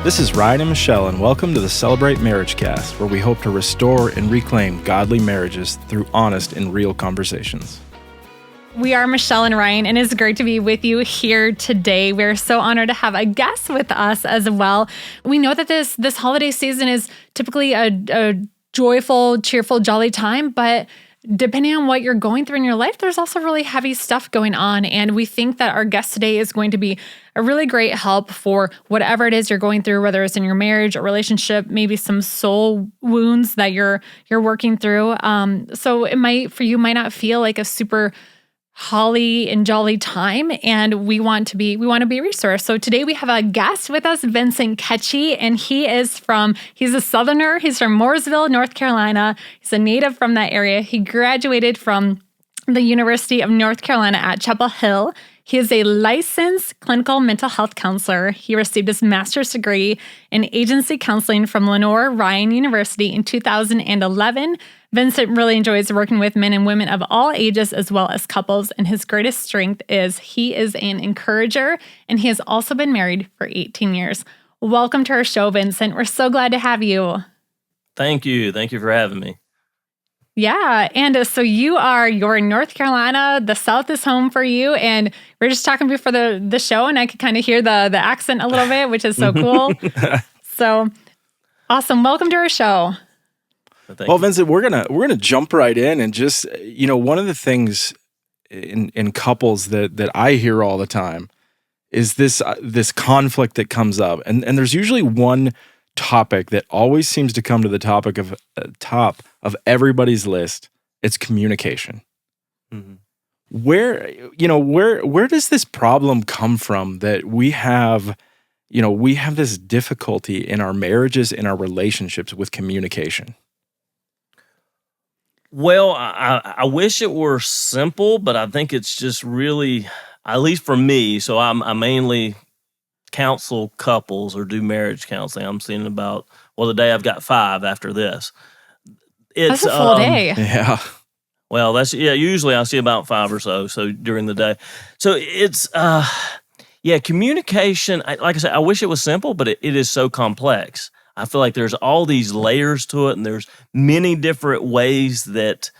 This is Ryan and Michelle, and welcome to the Celebrate Marriage Cast, where we hope to restore and reclaim godly marriages through honest and real conversations. We are Michelle and Ryan, and it's great to be with you here today. We're so honored to have a guest with us as well. We know that this holiday season is typically a joyful, cheerful, jolly time, but depending on what you're going through in your life, there's also really heavy stuff going on. And we think that our guest today is going to be a really great help for whatever it is you're going through, whether it's in your marriage or relationship, maybe some soul wounds that you're working through. So it might not feel like a super holly and jolly time, and we want to be a resource. So today we have a guest with us, Vincent Ketchie, and he's a Southerner. He's from Mooresville, North Carolina. He's a native from that area. He graduated from the University of North Carolina at Chapel Hill. He is a licensed clinical mental health counselor. He received his master's degree in agency counseling from Lenore Ryan University in 2011. Vincent really enjoys working with men and women of all ages as well as couples, and his greatest strength is he is an encourager, and he has also been married for 18 years. Welcome to our show, Vincent. We're so glad to have you. Thank you. Thank you for having me. Yeah, and so you're in North Carolina. The South is home for you, and we're just talking before the show, and I could kind of hear the accent a little bit, which is so cool. So awesome! Welcome to our show. Well, Vincent, we're gonna jump right in, and just one of the things in couples that I hear all the time is this conflict that comes up, and there's usually one topic that always seems to come to the top of everybody's list. It's communication. Mm-hmm. Where does this problem come from that we have this difficulty in our marriages, in our relationships with communication? Well, I wish it were simple, but I think it's just really, at least for me, so I mainly counsel couples or do marriage counseling. I'm seeing today I've got 5 after this. That's a full day. Yeah. Well, usually I see about 5 or so during the day. So it's, communication, like I said, I wish it was simple, but it is so complex. I feel like there's all these layers to it, and there's many different ways that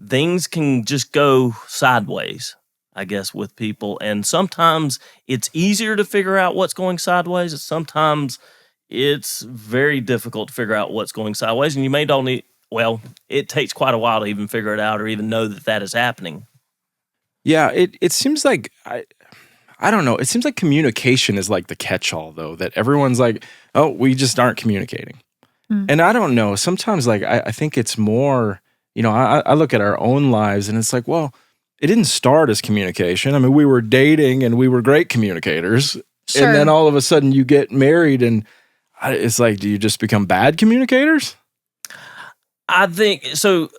things can just go sideways, I guess, with people. And sometimes it's easier to figure out what's going sideways, and sometimes it's very difficult to figure out what's going sideways. And it takes quite a while to even figure it out or even know that is happening. Yeah, it seems like I don't know. It seems like communication is like the catch-all, though, that everyone's like, oh, we just aren't communicating. Mm. And I don't know. Sometimes, I think it's more, I look at our own lives and it's like, well, it didn't start as communication. I mean, we were dating and we were great communicators. Sure. And then all of a sudden you get married and it's like, do you just become bad communicators? I think so.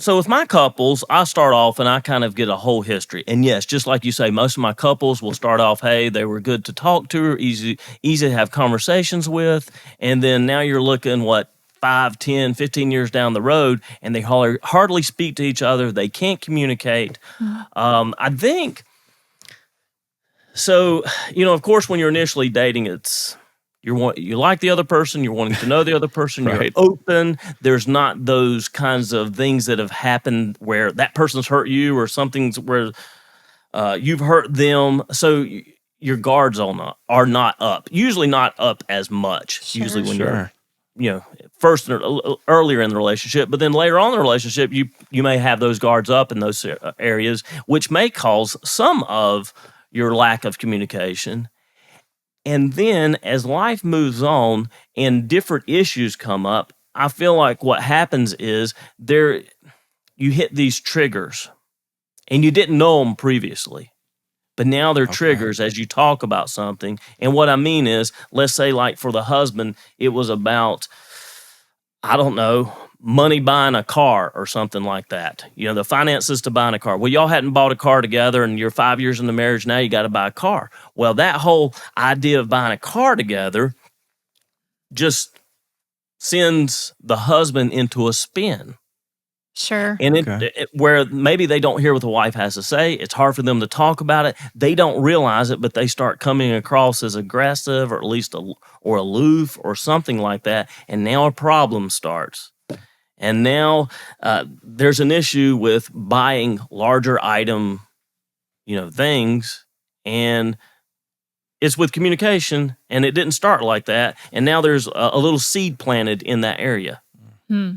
So with my couples, I start off and I kind of get a whole history. And yes, just like you say, most of my couples will start off, hey, they were good to talk to, easy to have conversations with. And then now you're looking, 5, 10, 15 years down the road, and they hardly speak to each other. They can't communicate. Mm-hmm. I think, so, of course, when you're initially dating, it's, you like the other person, you're wanting to know the other person, right. You're open. There's not those kinds of things that have happened where that person's hurt you or something's where you've hurt them. So your guards are not up. Usually not up as much. Sure. Usually when you're first earlier in the relationship, but then later on in the relationship, you may have those guards up in those areas, which may cause some of your lack of communication. And then as life moves on and different issues come up, I feel like what happens is you hit these triggers and you didn't know them previously, but now they're triggers as you talk about something. And what I mean is, let's say like for the husband, it was about, I don't know, money buying a car or something like that. The finances to buying a car. Well, y'all hadn't bought a car together and you're 5 years into marriage. Now you got to buy a car. Well, that whole idea of buying a car together just sends the husband into a spin. Sure. And Okay. where maybe they don't hear what the wife has to say, it's hard for them to talk about it. They don't realize it, but they start coming across as aggressive or at least or aloof or something like that. And now a problem starts. And now there's an issue with buying larger item, things, and it's with communication, and it didn't start like that. And now there's a little seed planted in that area. Hmm.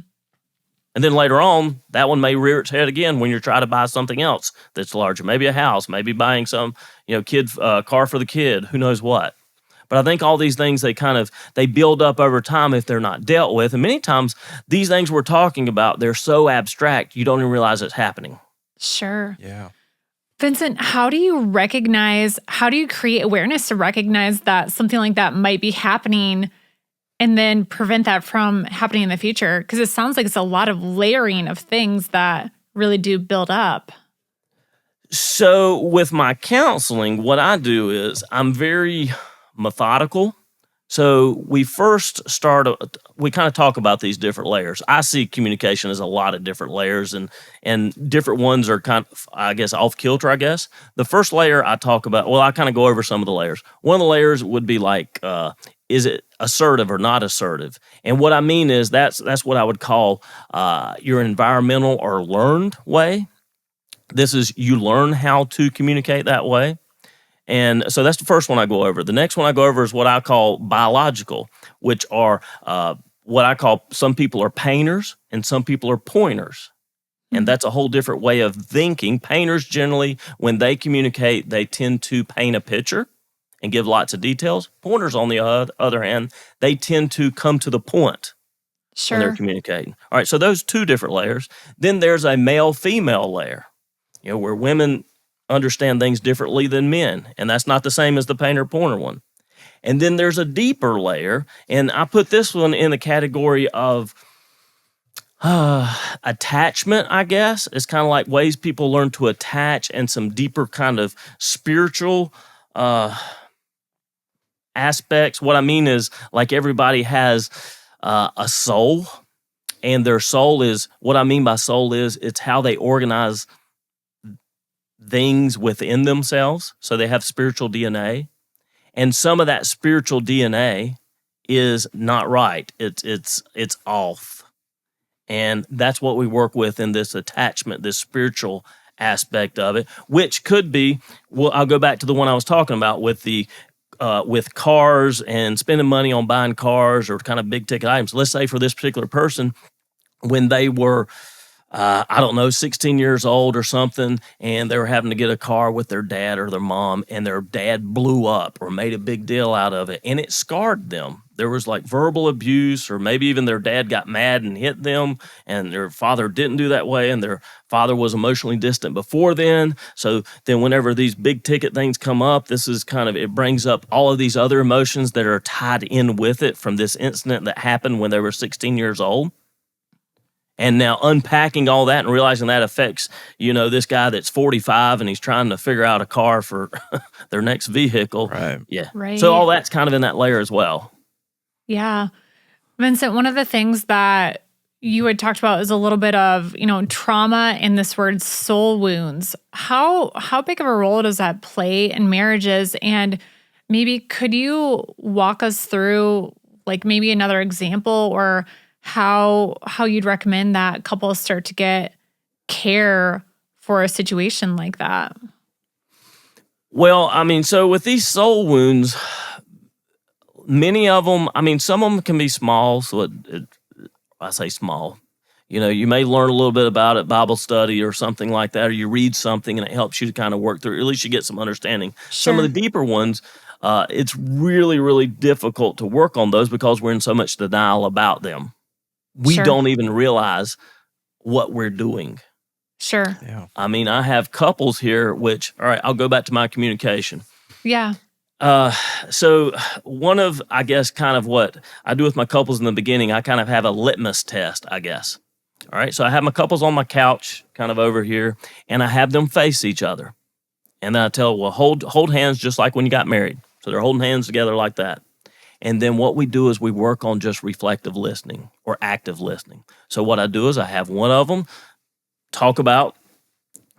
And then later on, that one may rear its head again when you're trying to buy something else that's larger, maybe a house, maybe buying some, car for the kid, who knows what. But I think all these things, they build up over time if they're not dealt with. And many times these things we're talking about, they're so abstract, you don't even realize it's happening. Sure. Yeah. Vincent, how do you create awareness to recognize that something like that might be happening and then prevent that from happening in the future? Because it sounds like it's a lot of layering of things that really do build up. So with my counseling, what I do is I'm very methodical. So we first we kind of talk about these different layers. I see communication as a lot of different layers, and different ones are kind of, I guess, off kilter, I guess. The first layer I talk about, I kind of go over some of the layers. One of the layers would be like, is it assertive or not assertive? And what I mean is that's what I would call your environmental or learned way. This is, you learn how to communicate that way. And so that's the first one I go over. The next one I go over is what I call biological, which are what I call, some people are painters and some people are pointers. And that's a whole different way of thinking. Painters generally, when they communicate, they tend to paint a picture and give lots of details. Pointers, on the other hand, they tend to come to the point when they're communicating. All right, so those two different layers. Then there's a male-female layer, where women understand things differently than men, and that's not the same as the painter-pointer one. And then there's a deeper layer, and I put this one in the category of attachment, I guess. It's kind of like ways people learn to attach, and some deeper kind of spiritual aspects. What I mean is, like, everybody has a soul, and their soul is, what I mean by soul is, it's how they organize things within themselves. So they have spiritual DNA, and some of that spiritual DNA is not right. It's off. And that's what we work with in this attachment, this spiritual aspect of it, which could be, I'll go back to the one I was talking about with with cars and spending money on buying cars or kind of big ticket items. Let's say for this particular person, when they were 16 years old or something, and they were having to get a car with their dad or their mom, and their dad blew up or made a big deal out of it, and it scarred them. There was like verbal abuse, or maybe even their dad got mad and hit them, and their father didn't do that way, and their father was emotionally distant before then. So then whenever these big ticket things come up, it brings up all of these other emotions that are tied in with it from this incident that happened when they were 16 years old. And now unpacking all that and realizing that affects, this guy that's 45 and he's trying to figure out a car for their next vehicle. Right. Yeah. Right. So all that's kind of in that layer as well. Yeah. Vincent, one of the things that you had talked about is a little bit of, trauma and this word soul wounds. How big of a role does that play in marriages? And maybe could you walk us through like maybe another example or how you'd recommend that couples start to get care for a situation like that? Well, so with these soul wounds, many of them, some of them can be small. So I say small. You may learn a little bit about it, Bible study or something like that, or you read something and it helps you to kind of work through, or at least you get some understanding. Sure. Some of the deeper ones, it's really, really difficult to work on those because we're in so much denial about them. We Sure. don't even realize what we're doing. Sure. Yeah. I have couples here, which, all right, I'll go back to my communication. Yeah. So one of, I guess, kind of what I do with my couples in the beginning, I kind of have a litmus test, I guess. All right, so I have my couples on my couch, kind of over here, and I have them face each other. And then I tell, well, hold hands just like when you got married. So they're holding hands together like that. And then what we do is we work on just reflective listening or active listening. So what I do is I have one of them talk about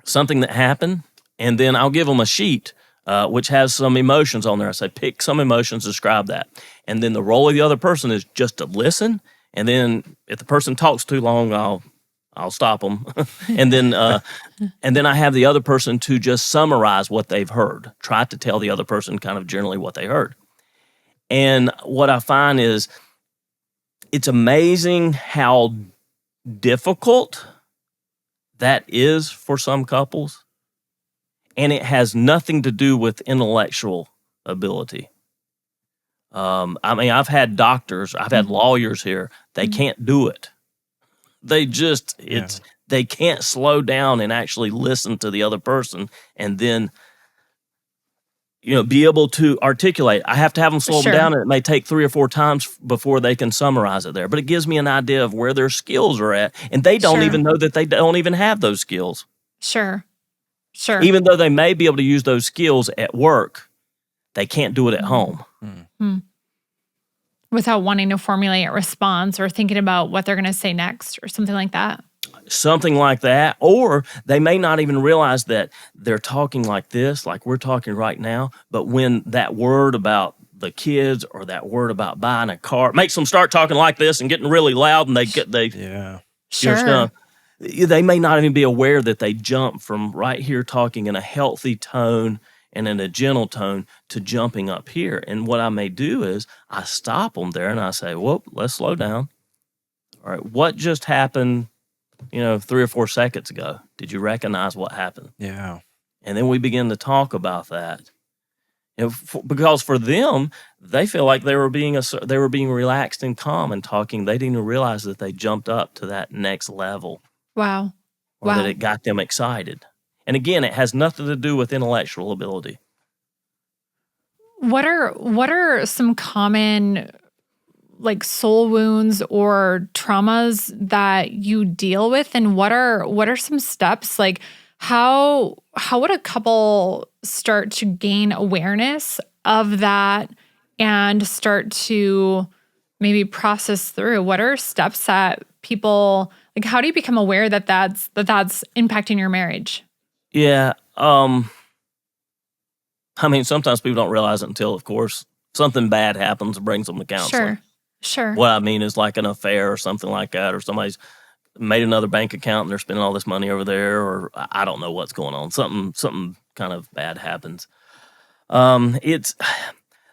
something that happened, and then I'll give them a sheet which has some emotions on there. I say, pick some emotions, describe that. And then the role of the other person is just to listen. And then if the person talks too long, I'll stop them. and then I have the other person to just summarize what they've heard. Try to tell the other person kind of generally what they heard. And what I find is it's amazing how difficult that is for some couples. And it has nothing to do with intellectual ability. I mean, I've had doctors, I've had lawyers here. They can't do it. They just, they can't slow down and actually listen to the other person and then, be able to articulate. I have to have them slow them down, and it may take 3 or 4 times before they can summarize it there. But it gives me an idea of where their skills are at, and they don't even know that they don't even have those skills. Sure. Even though they may be able to use those skills at work, they can't do it at home. Without wanting to formulate a response or thinking about what they're going to say next or something like that. Something like that. Or they may not even realize that they're talking like this, like we're talking right now. But when that word about the kids or that word about buying a car makes them start talking like this and getting really loud, and they may not even be aware that they jump from right here talking in a healthy tone and in a gentle tone to jumping up here. And what I may do is I stop them there and I say, whoop, let's slow down. All right, what just happened, 3 or 4 seconds ago? Did you recognize what happened? Yeah. And then we begin to talk about that. Because for them, they feel like they were being relaxed and calm and talking. They didn't even realize that they jumped up to that next level. Wow. Or that it got them excited. And again, it has nothing to do with intellectual ability. What are some common soul wounds or traumas that you deal with, and what are some steps? Like how would a couple start to gain awareness of that and start to maybe process through? What are steps that people how do you become aware that that's impacting your marriage? Yeah. I mean, sometimes people don't realize it until, of course, something bad happens and brings them to counseling. Sure. What I mean is like an affair or something like that, or somebody's made another bank account and they're spending all this money over there, or I don't know what's going on. Something kind of bad happens.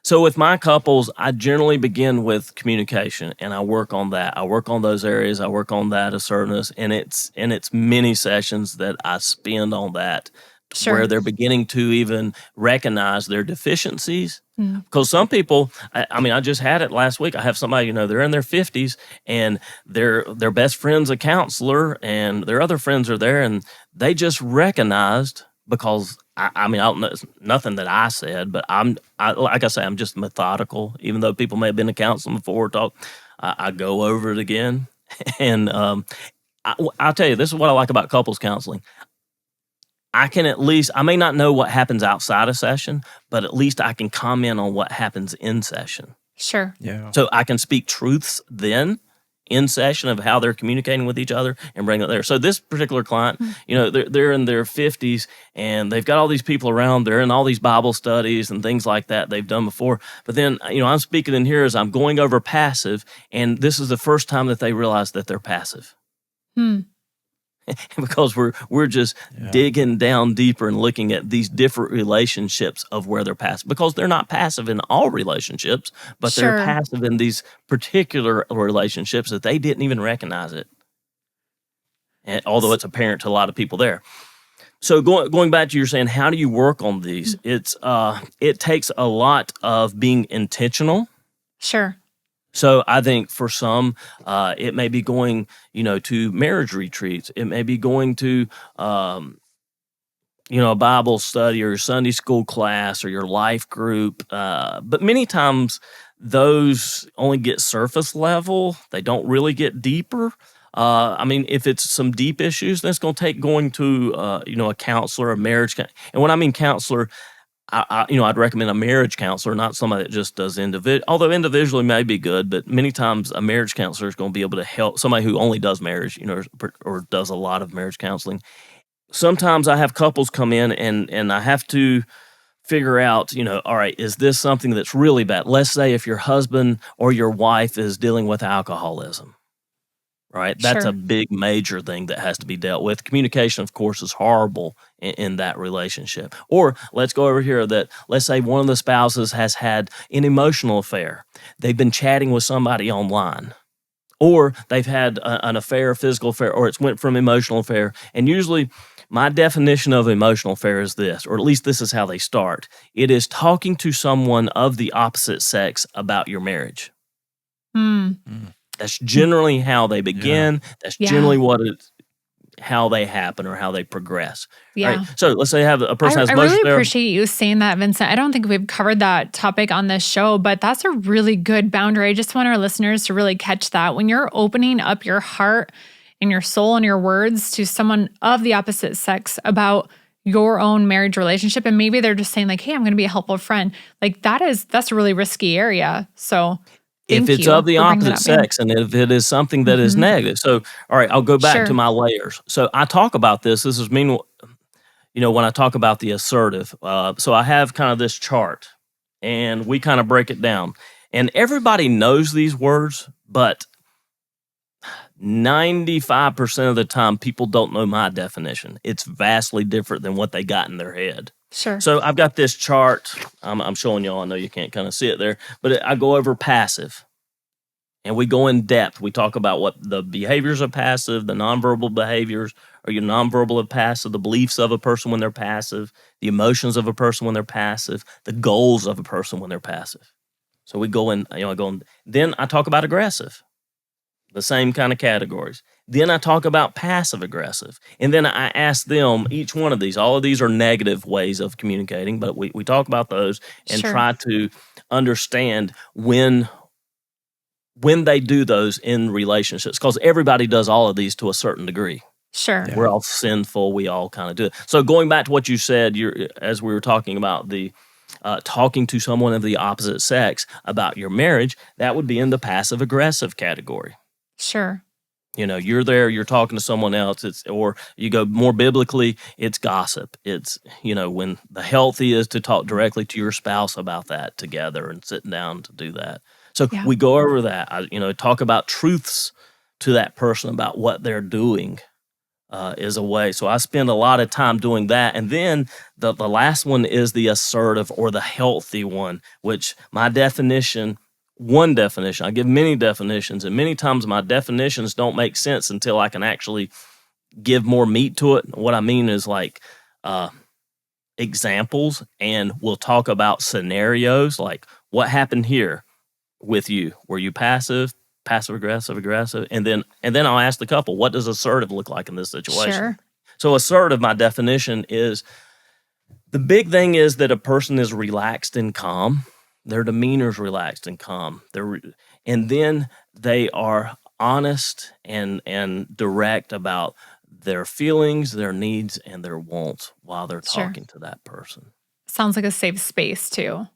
So with my couples, I generally begin with communication, and I work on that. I work on those areas. I work on that assertiveness, and it's many sessions that I spend on that, where they're beginning to even recognize their deficiencies. Because some people, I mean, I just had it last week. I have somebody, they're in their 50s, and their best friend's a counselor, and their other friends are there, and they just recognized, because I mean, I don't know, it's nothing that I said, but like I say, I'm just methodical. Even though people may have been to counseling before, I go over it again. And I'll tell you, this is what I like about couples counseling. I may not know what happens outside a session, but at least I can comment on what happens in session. Sure. Yeah. So I can speak truths then in session of how they're communicating with each other and bring it there. So this particular client, they're in their 50s and they've got all these people around. They're in all these Bible studies and things like that they've done before. But then, I'm speaking in here as I'm going over passive, and this is the first time that they realize that they're passive. Because we're just digging down deeper and looking at these different relationships of where they're passive. Because they're not passive in all relationships, but they're passive in these particular relationships that they didn't even recognize it. And although it's apparent to a lot of people there. So going back to you're saying, how do you work on these? It takes a lot of being intentional. Sure. So I think for some, it may be going, to marriage retreats. It may be going to, a Bible study or your Sunday school class or your life group. But many times those only get surface level. They don't really get deeper. I mean, if it's some deep issues, then it's going to take going to, a counselor, a marriage. And when I mean counselor, I'd recommend a marriage counselor, not somebody that just does although individually may be good, but many times a marriage counselor is going to be able to help somebody who only does marriage, or does a lot of marriage counseling. Sometimes I have couples come in and I have to figure out, all right, is this something that's really bad? Let's say if your husband or your wife is dealing with alcoholism, right? That's a big major thing that has to be dealt with. Communication, of course, is horrible in that relationship. Or let's go over here that let's say one of the spouses has had an emotional affair. They've been chatting with somebody online. Or they've had an affair, a physical affair, or it's went from emotional affair. And usually my definition of emotional affair is this, or at least this is how they start. It is talking to someone of the opposite sex about your marriage. That's generally how they begin. Yeah. That's generally how they happen or how they progress. Yeah. Right? So let's say a person has I emotional. really appreciate you saying that, Vincent. I don't think we've covered that topic on this show, but that's a really good boundary. I just want our listeners to really catch that. When you're opening up your heart and your soul and your words to someone of the opposite sex about your own marriage relationship, and maybe they're just saying like, hey, I'm going to be a helpful friend. Like that's a really risky area. So if it's of the opposite sex and if it is something that is negative. So, all right, I'll go back to my layers. So I talk about this. This is when I talk about the assertive. So I have kind of this chart and we kind of break it down. And everybody knows these words, but 95% of the time people don't know my definition. It's vastly different than what they got in their head. Sure. So I've got this chart. I'm showing y'all. I know you can't kind of see it there, but I go over passive, and we go in depth. We talk about what the behaviors of passive, the nonverbal behaviors, or your nonverbal of passive, the beliefs of a person when they're passive, the emotions of a person when they're passive, the goals of a person when they're passive. So we go in. Then I talk about aggressive, the same kind of categories. Then I talk about passive aggressive. And then I ask them, each one of these, all of these are negative ways of communicating, but we talk about those and try to understand when they do those in relationships, because everybody does all of these to a certain degree. Sure. We're all sinful. We all kind of do it. So going back to what you said, as we were talking about the talking to someone of the opposite sex about your marriage, that would be in the passive aggressive category. Sure. You're there, you're talking to someone else, or you go more biblically, it's gossip. It's, when the healthy is to talk directly to your spouse about that together and sitting down to do that. So we go over that, talk about truths to that person about what they're doing is a way. So I spend a lot of time doing that. And then the last one is the assertive or the healthy one, which my definition, one definition. I give many definitions, and many times my definitions don't make sense until I can actually give more meat to it. What I mean is like examples, and we'll talk about scenarios, like what happened here with you. Were you passive aggressive? And then I'll ask the couple, what does assertive look like in this situation? Sure. So assertive, my definition is, the big thing is that a person is relaxed and calm. Their demeanor is relaxed and calm. And then they are honest and direct about their feelings, their needs, and their wants while they're talking to that person. Sounds like a safe space too.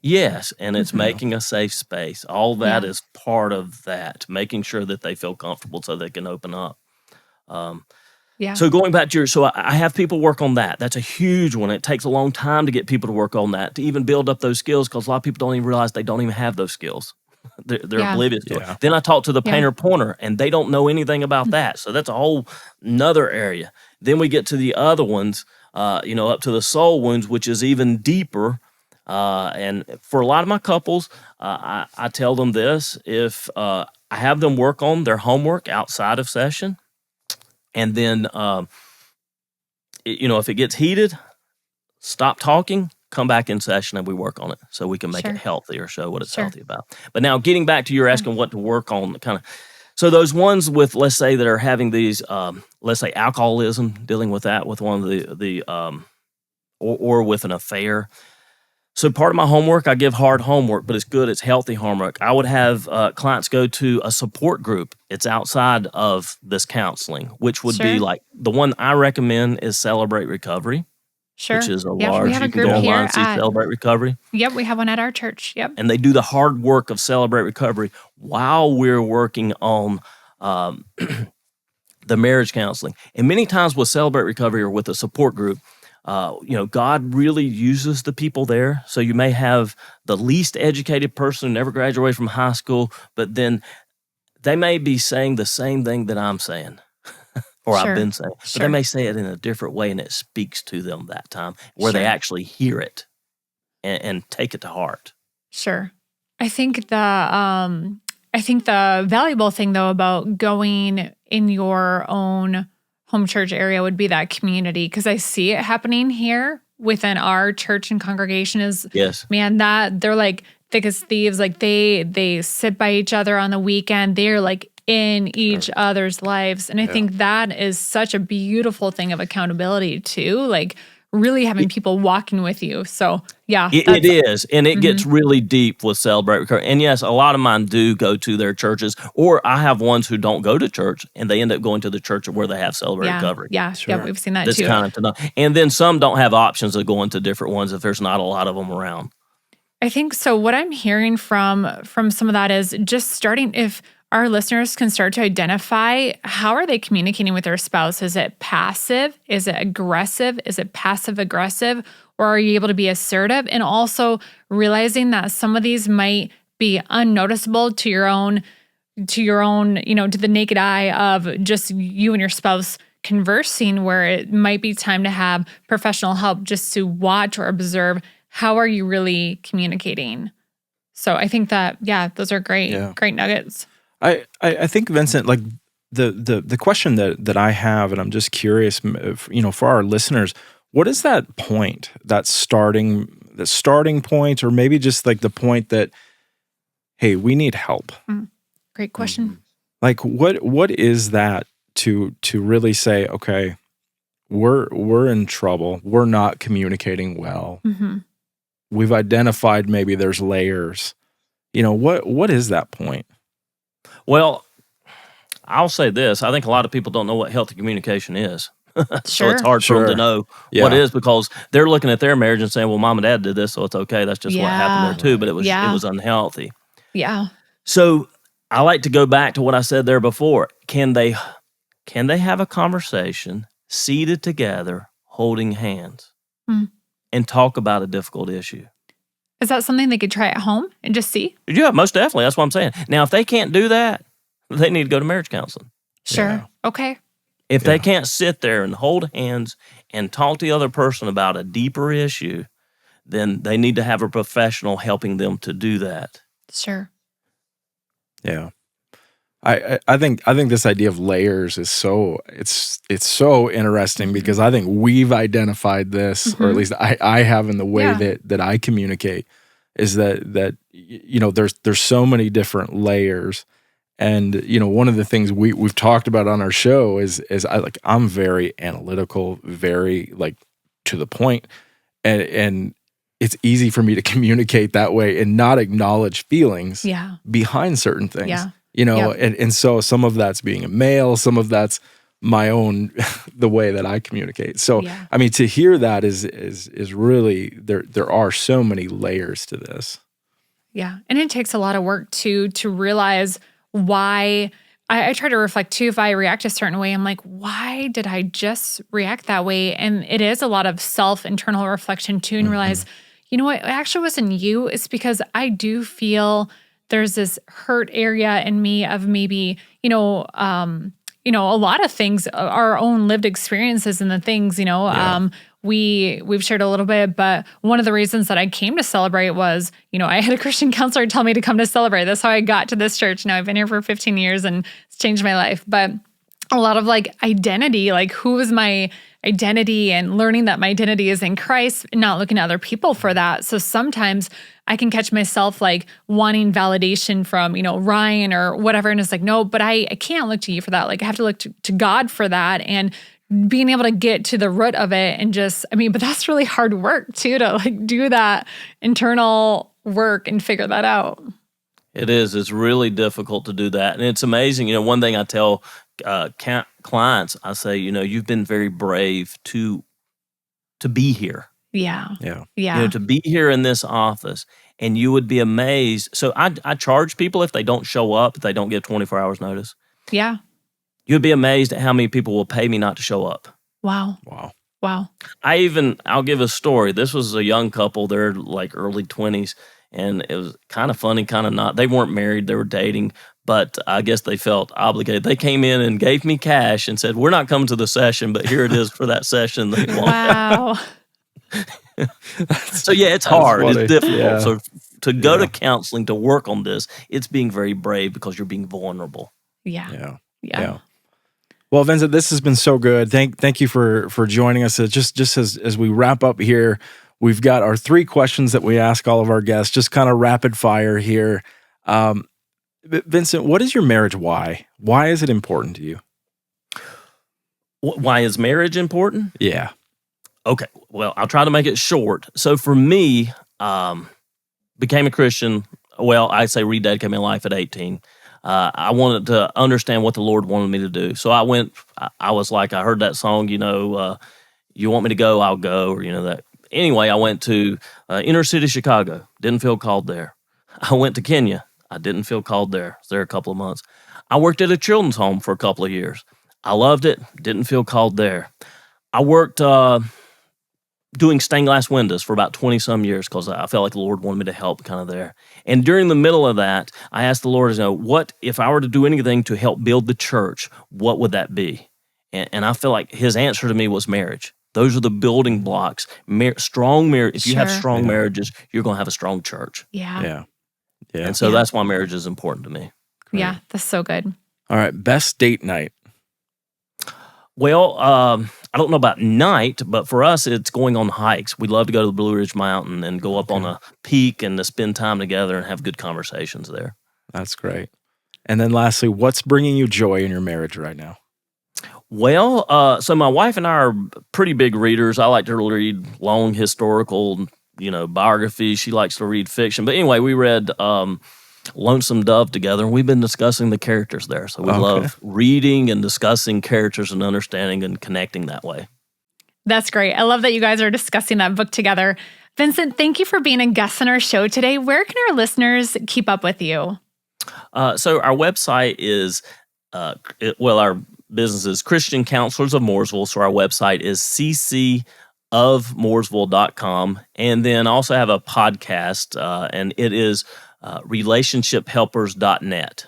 Yes, and it's making a safe space. All that is part of that, making sure that they feel comfortable so they can open up. So going back to I have people work on that. That's a huge one. It takes a long time to get people to work on that, to even build up those skills, because a lot of people don't even realize they don't even have those skills. They're oblivious to it. Then I talk to the painter-pointer, and they don't know anything about that. So that's a whole nother area. Then we get to the other ones, up to the soul wounds, which is even deeper. And for a lot of my couples, I tell them this: if I have them work on their homework outside of session, and then, if it gets heated, stop talking, come back in session, and we work on it so we can make it healthy or show what it's healthy about. But now, getting back to your asking what to work on, so those ones with, let's say, that are having these, let's say, alcoholism, dealing with that with one of the or with an affair. So part of my homework, I give hard homework, but it's good. It's healthy homework. I would have clients go to a support group. It's outside of this counseling, which would be like, the one I recommend is Celebrate Recovery. Sure. which is a Yep, large. we have a You can group go online here and see at. Celebrate Recovery. Yep, we have one at our church. Yep. And they do the hard work of Celebrate Recovery while we're working on the marriage counseling. And many times with Celebrate Recovery or with a support group, God really uses the people there. So you may have the least educated person who never graduated from high school, but then they may be saying the same thing that I'm saying or I've been saying, but they may say it in a different way, and it speaks to them that time where they actually hear it and take it to heart. Sure. I think the valuable thing though about going in your own home church area would be that community, because I see it happening here within our church and congregation is, man, that they're like thick as thieves. Like they sit by each other on the weekend. They're like in each other's lives. And I think that is such a beautiful thing of accountability too. Like really having people walking with you. So yeah. It is. And it gets really deep with Celebrate Recovery. And yes, a lot of mine do go to their churches, or I have ones who don't go to church and they end up going to the church where they have Celebrate Recovery. Yeah, yeah, we've seen that too. Kind of and then some don't have options of going to different ones if there's not a lot of them around. I think so. What I'm hearing from some of that is just starting, if our listeners can start to identify how are they communicating with their spouse. Is it passive? Is it aggressive? Is it passive aggressive? Or are you able to be assertive? And also realizing that some of these might be unnoticeable to your own, to the naked eye of just you and your spouse conversing, where it might be time to have professional help just to watch or observe how are you really communicating. So I think that, those are great nuggets. I think, Vincent, like the question that I have, and I'm just curious, for our listeners, what is that point, that starting point, or maybe just like the point that, hey, we need help? Great question. Like what is that to really say, okay, we're in trouble, we're not communicating well. We've identified maybe there's layers. What is that point? Well, I'll say this. I think a lot of people don't know what healthy communication is. So it's hard for them to know what it is, because they're looking at their marriage and saying, well, mom and dad did this, so it's okay. That's just what happened there too, but it was unhealthy. Yeah. So I like to go back to what I said there before. Can they have a conversation seated together, holding hands, and talk about a difficult issue? Is that something they could try at home and just see? Yeah, most definitely. That's what I'm saying. Now, if they can't do that, they need to go to marriage counseling. Sure. Yeah. Okay. If they can't sit there and hold hands and talk to the other person about a deeper issue, then they need to have a professional helping them to do that. Sure. Yeah. I think this idea of layers is so so interesting, because I think we've identified this, or at least I have, in the way that I communicate, is that there's so many different layers. And one of the things we've talked about on our show is I'm very analytical, very like to the point, and it's easy for me to communicate that way and not acknowledge feelings behind certain things. Yeah. And so some of that's being a male, some of that's my own, the way that I communicate. So, I mean, to hear that is really, there are so many layers to this. Yeah. And it takes a lot of work to realize why. I try to reflect too, if I react a certain way, I'm like, why did I just react that way? And it is a lot of internal reflection too, and realize, you know what, it actually wasn't you. It's because I do feel there's this hurt area in me of maybe, a lot of things, our own lived experiences and the things, we've shared a little bit, but one of the reasons that I came to Celebrate was, I had a Christian counselor tell me to come to Celebrate. That's how I got to this church. Now I've been here for 15 years and it's changed my life. But a lot of like identity, like who is my identity, and learning that my identity is in Christ and not looking at other people for that. So sometimes I can catch myself like wanting validation from, Ryan or whatever. And it's like, no, but I can't look to you for that. Like I have to look to God for that, and being able to get to the root of it. And but that's really hard work too, to like do that internal work and figure that out. It is. It's really difficult to do that. And it's amazing. One thing I tell clients, I say, you've been very brave to to be here. Yeah. Yeah. Yeah. To be here in this office. And you would be amazed. So I charge people if they don't show up, if they don't give 24 hours notice. Yeah. You'd be amazed at how many people will pay me not to show up. Wow. I'll give a story. This was a young couple. They're like early 20s. And it was kind of funny, kind of not. They weren't married. They were dating. But I guess they felt obligated. They came in and gave me cash and said, we're not coming to the session, but here it is for that session. Wow. So yeah, it's hard. Funny. It's difficult. Yeah. So to go to counseling to work on this, it's being very brave because you're being vulnerable. Yeah. Well, Vincent, this has been so good. Thank you for joining us. Just as we wrap up here, we've got our 3 questions that we ask all of our guests, just kind of rapid fire here. Vincent, what is your marriage why? Why is it important to you? Why is marriage important? Yeah. Okay, well, I'll try to make it short. So for me, became a Christian, well, I say rededicated my life at 18. I wanted to understand what the Lord wanted me to do. So I was like, I heard that song, you want me to go, I'll go, or that. Anyway, I went to inner city Chicago, didn't feel called there. I went to Kenya, I didn't feel called there. I was there a couple of months. I worked at a children's home for a couple of years. I loved it, didn't feel called there. I worked doing stained glass windows for about 20-some years because I felt like the Lord wanted me to help kind of there. And during the middle of that, I asked the Lord, what if I were to do anything to help build the church, what would that be? And I feel like his answer to me was marriage. Those are the building blocks. Strong marriage. If you have strong marriages, you're going to have a strong church. Yeah. And so that's why marriage is important to me. Great. Yeah, that's so good. All right, best date night. Well, I don't know about night, but for us, it's going on hikes. We love to go to the Blue Ridge Mountain and go up on a peak and to spend time together and have good conversations there. That's great. And then lastly, what's bringing you joy in your marriage right now? Well, so my wife and I are pretty big readers. I like to read long historical, biographies. She likes to read fiction. But anyway, we read Lonesome Dove together, and we've been discussing the characters there. So we love reading and discussing characters and understanding and connecting that way. That's great. I love that you guys are discussing that book together. Vincent, thank you for being a guest on our show today. Where can our listeners keep up with you? So our website is, our business is Christian Counselors of Mooresville. So our website is ccofmooresville.com. And then also have a podcast, and it is relationshiphelpers.net.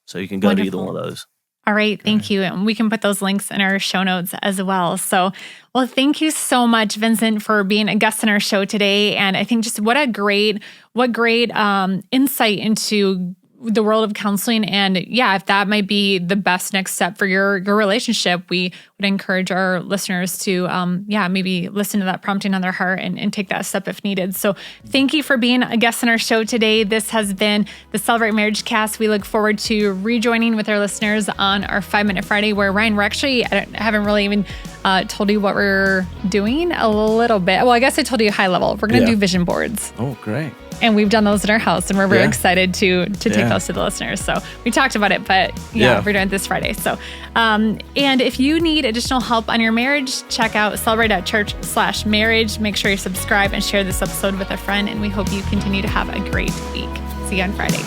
So you can go to either one of those. All right. Thank you. And we can put those links in our show notes as well. So, well, thank you so much, Vincent, for being a guest on our show today. And I think just what great insight into the world of counseling. And yeah, if that might be the best next step for your relationship, we would encourage our listeners to, maybe listen to that prompting on their heart and take that step if needed. So thank you for being a guest on our show today. This has been the Celebrate Marriage Cast. We look forward to rejoining with our listeners on our 5-Minute Friday, where Ryan, I haven't really even told you what we're doing a little bit. Well, I guess I told you high level. We're going to do vision boards. Oh, great. And we've done those in our house, and we're very excited to take those to the listeners. So we talked about it, but we're doing it this Friday. So, and if you need additional help on your marriage, check out celebrate.church/marriage. Make sure you subscribe and share this episode with a friend. And we hope you continue to have a great week. See you on Friday.